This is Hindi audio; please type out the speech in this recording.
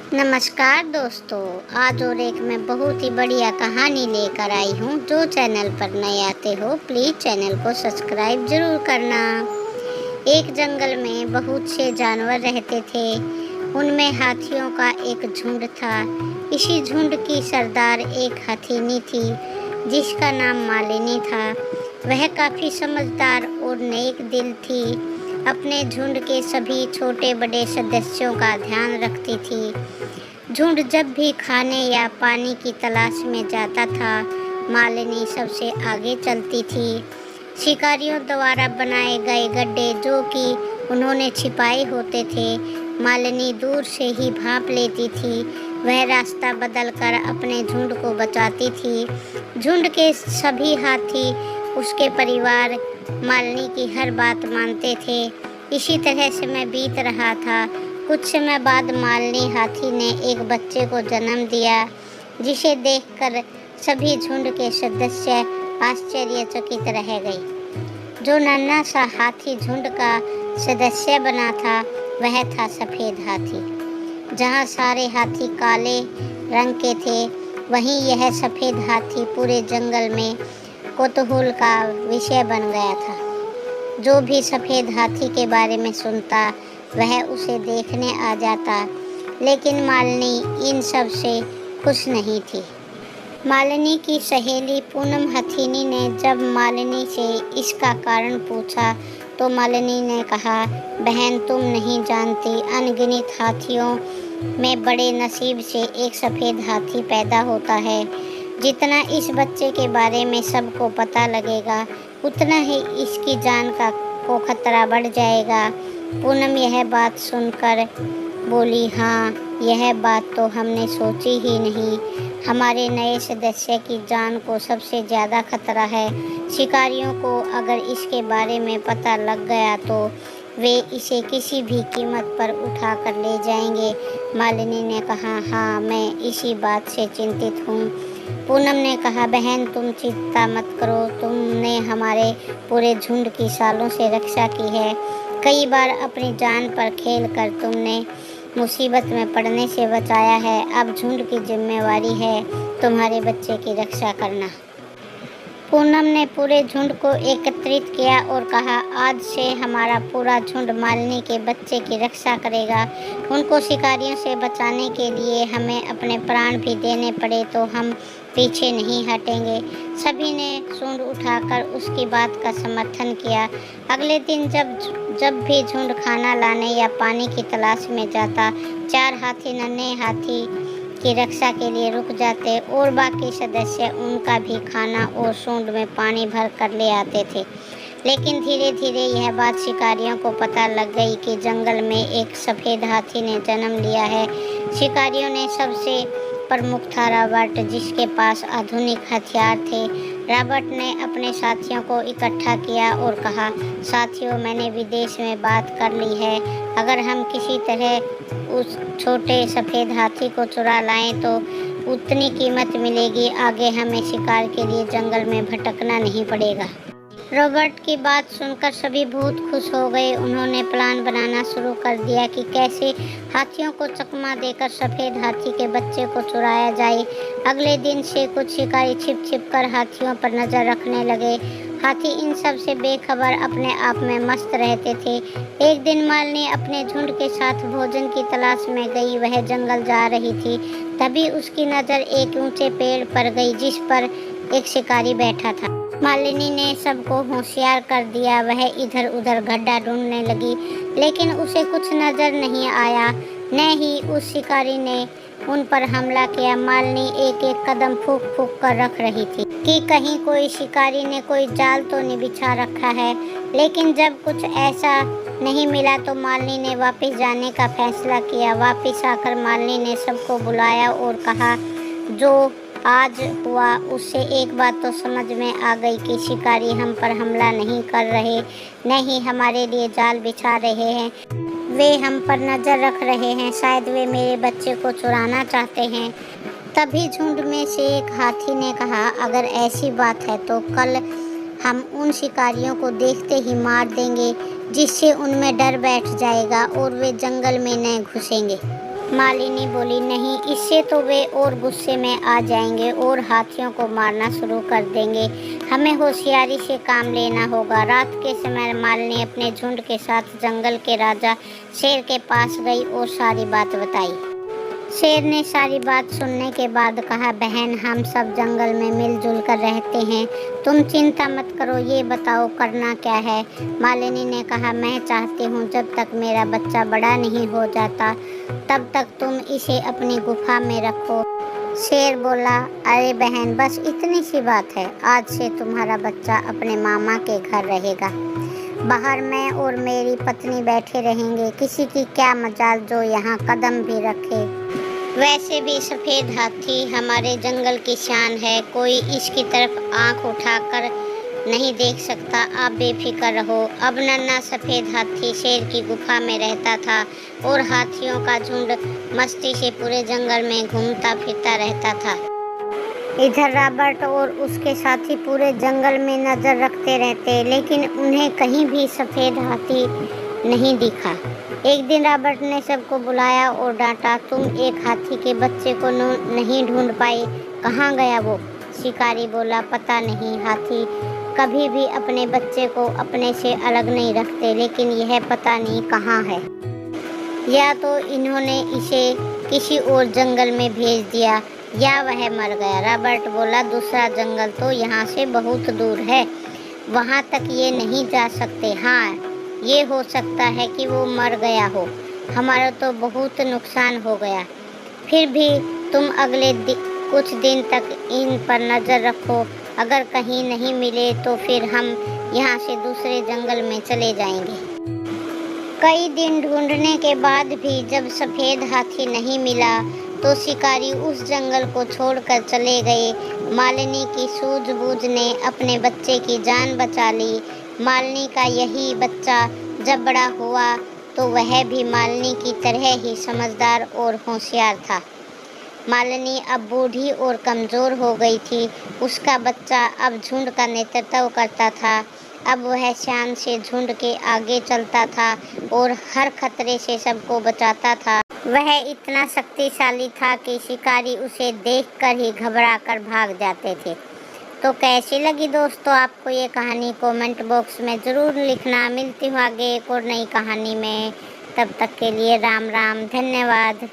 नमस्कार दोस्तों, आज और एक मैं बहुत ही बढ़िया कहानी लेकर आई हूँ। जो चैनल पर नए आते हो प्लीज़ चैनल को सब्सक्राइब ज़रूर करना। एक जंगल में बहुत से जानवर रहते थे। उनमें हाथियों का एक झुंड था। इसी झुंड की सरदार एक हाथीनी थी जिसका नाम मालिनी था। वह काफ़ी समझदार और नेक दिल थी। अपने झुंड के सभी छोटे बड़े सदस्यों का ध्यान रखती थी। झुंड जब भी खाने या पानी की तलाश में जाता था, मालिनी सबसे आगे चलती थी। शिकारियों द्वारा बनाए गए गड्ढे जो कि उन्होंने छिपाए होते थे, मालिनी दूर से ही भांप लेती थी। वह रास्ता बदलकर अपने झुंड को बचाती थी। झुंड के सभी हाथी उसके परिवार मालिनी की हर बात मानते थे। इसी तरह समय बीत रहा था। कुछ समय बाद मालिनी हाथी ने एक बच्चे को जन्म दिया, जिसे देखकर सभी झुंड के सदस्य आश्चर्यचकित रह गए। जो नन्हा सा हाथी झुंड का सदस्य बना था, वह था सफ़ेद हाथी। जहाँ सारे हाथी काले रंग के थे, वहीं यह सफ़ेद हाथी पूरे जंगल में कौतूहल का विषय बन गया था। जो भी सफ़ेद हाथी के बारे में सुनता, वह उसे देखने आ जाता। लेकिन मालिनी इन सब से खुश नहीं थी। मालिनी की सहेली पूनम हथिनी ने जब मालिनी से इसका कारण पूछा तो मालिनी ने कहा, बहन तुम नहीं जानती, अनगिनत हाथियों में बड़े नसीब से एक सफ़ेद हाथी पैदा होता है। जितना इस बच्चे के बारे में सबको पता लगेगा, उतना ही इसकी जान को खतरा बढ़ जाएगा। पूनम यह बात सुनकर बोली, हाँ, यह बात तो हमने सोची ही नहीं। हमारे नए सदस्य की जान को सबसे ज़्यादा खतरा है। शिकारियों को अगर इसके बारे में पता लग गया तो वे इसे किसी भी कीमत पर उठा कर ले जाएंगे। मालिनी ने कहा, हाँ, मैं इसी बात से चिंतित हूँ। पूनम ने कहा, बहन तुम चिंता मत करो, तुमने हमारे पूरे झुंड की सालों से रक्षा की है। कई बार अपनी जान पर खेल कर तुमने मुसीबत में पड़ने से बचाया है। अब झुंड की जिम्मेवारी है तुम्हारे बच्चे की रक्षा करना। पूनम ने पूरे झुंड को एकत्रित किया और कहा, आज से हमारा पूरा झुंड मालिनी के बच्चे की रक्षा करेगा। उनको शिकारियों से बचाने के लिए हमें अपने प्राण भी देने पड़े तो हम पीछे नहीं हटेंगे। सभी ने सूंड उठाकर उसकी बात का समर्थन किया। अगले दिन जब भी झुंड खाना लाने या पानी की तलाश में जाता, 4 हाथी नन्हे हाथी की रक्षा के लिए रुक जाते और बाकी सदस्य उनका भी खाना और सूंड में पानी भर कर ले आते थे। लेकिन धीरे धीरे यह बात शिकारियों को पता लग गई कि जंगल में एक सफ़ेद हाथी ने जन्म लिया है। शिकारियों ने सबसे प्रमुख था रॉबर्ट, जिसके पास आधुनिक हथियार थे। रॉबर्ट ने अपने साथियों को इकट्ठा किया और कहा, साथियों, मैंने विदेश में बात कर ली है। अगर हम किसी तरह उस छोटे सफ़ेद हाथी को चुरा लाएं तो उतनी कीमत मिलेगी। आगे हमें शिकार के लिए जंगल में भटकना नहीं पड़ेगा। रॉबर्ट की बात सुनकर सभी बहुत खुश हो गए। उन्होंने प्लान बनाना शुरू कर दिया कि कैसे हाथियों को चकमा देकर सफ़ेद हाथी के बच्चे को चुराया जाए। अगले दिन से कुछ शिकारी छिप छिप कर हाथियों पर नज़र रखने लगे। हाथी इन सब से बेखबर अपने आप में मस्त रहते थे। एक दिन मालिनी अपने झुंड के साथ भोजन की तलाश में गई। वह जंगल जा रही थी, तभी उसकी नज़र एक ऊंचे पेड़ पर गई जिस पर एक शिकारी बैठा था। मालिनी ने सबको होशियार कर दिया। वह इधर उधर गड्ढा ढूंढने लगी, लेकिन उसे कुछ नजर नहीं आया। न ही उस शिकारी ने उन पर हमला किया। मालिनी एक एक कदम फूंक फूंक कर रख रही थी कि कहीं कोई शिकारी ने कोई जाल तो नहीं बिछा रखा है। लेकिन जब कुछ ऐसा नहीं मिला तो मालिनी ने वापस जाने का फैसला किया। वापस आकर मालिनी ने सबको बुलाया और कहा, जो आज हुआ उससे एक बात तो समझ में आ गई कि शिकारी हम पर हमला नहीं कर रहे, न ही हमारे लिए जाल बिछा रहे हैं। वे हम पर नज़र रख रहे हैं। शायद वे मेरे बच्चे को चुराना चाहते हैं। तभी झुंड में से एक हाथी ने कहा, अगर ऐसी बात है तो कल हम उन शिकारियों को देखते ही मार देंगे, जिससे उनमें डर बैठ जाएगा और वे जंगल में न घुसेंगे। मालिनी बोली, नहीं, इससे तो वे और गुस्से में आ जाएंगे और हाथियों को मारना शुरू कर देंगे। हमें होशियारी से काम लेना होगा। रात के समय मालिनी अपने झुंड के साथ जंगल के राजा शेर के पास गई और सारी बात बताई। शेर ने सारी बात सुनने के बाद कहा, बहन, हम सब जंगल में मिलजुल कर रहते हैं, तुम चिंता मत करो, ये बताओ करना क्या है। मालिनी ने कहा, मैं चाहती हूँ जब तक मेरा बच्चा बड़ा नहीं हो जाता तब तक तुम इसे अपनी गुफा में रखो। शेर बोला, अरे बहन, बस इतनी सी बात है, आज से तुम्हारा बच्चा अपने मामा के घर रहेगा। बाहर मैं और मेरी पत्नी बैठे रहेंगे, किसी की क्या मजाल जो यहाँ कदम भी रखे। वैसे भी सफ़ेद हाथी हमारे जंगल की शान है, कोई इसकी तरफ आंख उठाकर नहीं देख सकता, आप बेफिक्र रहो। अब नन्हा सफ़ेद हाथी शेर की गुफा में रहता था और हाथियों का झुंड मस्ती से पूरे जंगल में घूमता फिरता रहता था। इधर रॉबर्ट और उसके साथी पूरे जंगल में नज़र रखते रहते, लेकिन उन्हें कहीं भी सफ़ेद हाथी नहीं दिखा। एक दिन रॉबर्ट ने सबको बुलाया और डांटा, तुम एक हाथी के बच्चे को नहीं ढूंढ पाए, कहाँ गया वो? शिकारी बोला, पता नहीं, हाथी कभी भी अपने बच्चे को अपने से अलग नहीं रखते, लेकिन यह पता नहीं कहाँ है। या तो इन्होंने इसे किसी और जंगल में भेज दिया या वह मर गया। रॉबर्ट बोला, दूसरा जंगल तो यहाँ से बहुत दूर है, वहाँ तक ये नहीं जा सकते। हाँ, ये हो सकता है कि वो मर गया हो, हमारा तो बहुत नुकसान हो गया। फिर भी तुम अगले कुछ दिन तक इन पर नज़र रखो, अगर कहीं नहीं मिले तो फिर हम यहाँ से दूसरे जंगल में चले जाएंगे। कई दिन ढूंढने के बाद भी जब सफ़ेद हाथी नहीं मिला तो शिकारी उस जंगल को छोड़कर चले गए। मालिनी की सूझबूझ ने अपने बच्चे की जान बचा ली। मालिनी का यही बच्चा जब बड़ा हुआ तो वह भी मालिनी की तरह ही समझदार और होशियार था। मालिनी अब बूढ़ी और कमज़ोर हो गई थी। उसका बच्चा अब झुंड का नेतृत्व करता था। अब वह शान से झुंड के आगे चलता था और हर खतरे से सबको बचाता था। वह इतना शक्तिशाली था कि शिकारी उसे देखकर ही घबरा कर भाग जाते थे। तो कैसी लगी दोस्तों आपको ये कहानी? कमेंट बॉक्स में ज़रूर लिखना। मिलती हूँ आगे एक और नई कहानी में, तब तक के लिए राम राम, धन्यवाद।